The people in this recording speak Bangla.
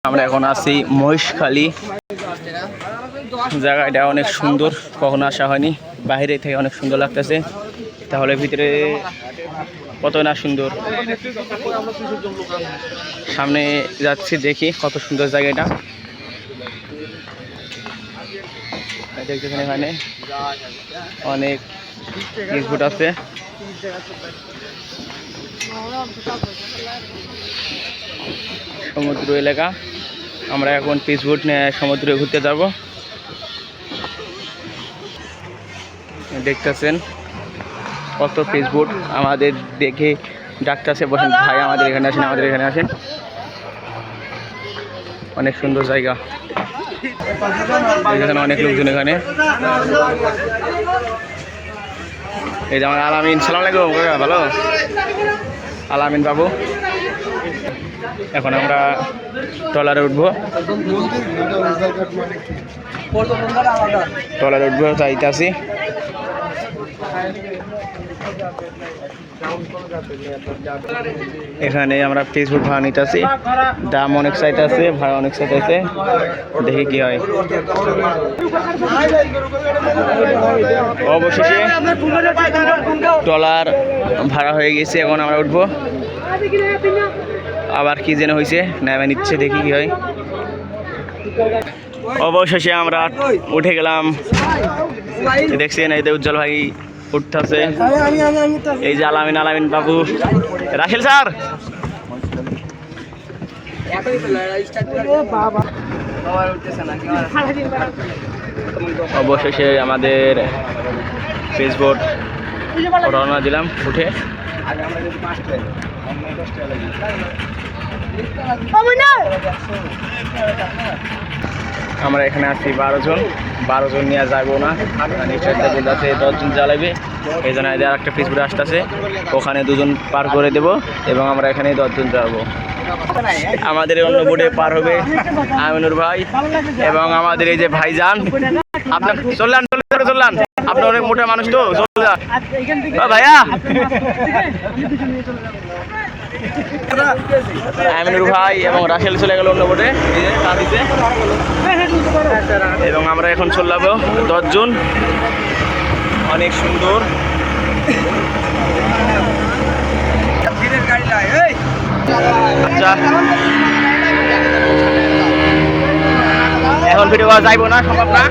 আমরা এখন আছি মহেশখালী। জায়গাটা অনেক সুন্দর, কখনো আসা হয়নি, বাইরে থেকে অনেক সুন্দর লাগতেছে। তাহলে ভিতরে কত না সুন্দর, সামনে যাচ্ছি দেখি কত সুন্দর জায়গাটা। দেখতেছেন এখানে অনেক ফুট আছে। সমুদ্র এলাকা, আমরা এখন পিসবোট নিয়ে সমুদ্রে ঘুরতে যাব। দেখতেছেন কত পিসবোট আমাদের দেখে ডাকতেছে, বসেন ভাই আমাদের এখানে আসেন, আমাদের এখানে আসেন। অনেক সুন্দর জায়গা, এখানে অনেক লোকজন। এখানে এই যে আমার আলামিন, সালাম আলাইকুম, ভালো আলামিন বাবু। এখন আমরা ট্রলারে উঠবো, চাইতেছি। এখানে আমরা ফেসবুক ভাড়া নিতেছি, দাম অনেক চাইতেছে, ভাড়া অনেক চাইতেছে, দেখি কি হয়। অবশেষে ট্রলার ভাড়া হয়ে গেছে, এখন আমরা উঠবো। আবার কি যেন হয়েছে, নেমে নিচ্ছে, দেখি কি হয়। অবশেষে আমরা উঠে গেলাম। দেখছেন এই যে উজ্জ্বল ভাই উঠতেছে, এই যে আলামিন বাবু, রাসেল স্যার। অবশেষে আমাদের ফেসবোট রওনা দিলাম উঠে। আমরা এখানে আছি 12 জন, 12 জন নিয়ে যাবো না, নিশ্চয়ই বলতেছে 10 জন জ্বালাবে। এই জন্য আর একটা ফেসবুকে আসতেছে, ওখানে 2 জন পার করে দেব এবং আমরা এখানে 10 জন যাবো। আমাদের অন্য বোটে পার হবে আমিনুর ভাই এবং আমাদের এই যে ভাইজান। আপনার চললেন, আপনার অনেক মোটা মানুষ তো, ভাইয়া। আমিনুর ভাই এবং রাসেল চলে গেল অন্য বোটে, এবং আমরা এখন চললাম 10 জন। অনেক সুন্দর। আচ্ছা, এখন ভিডিও যাইব না, সম্ভব না।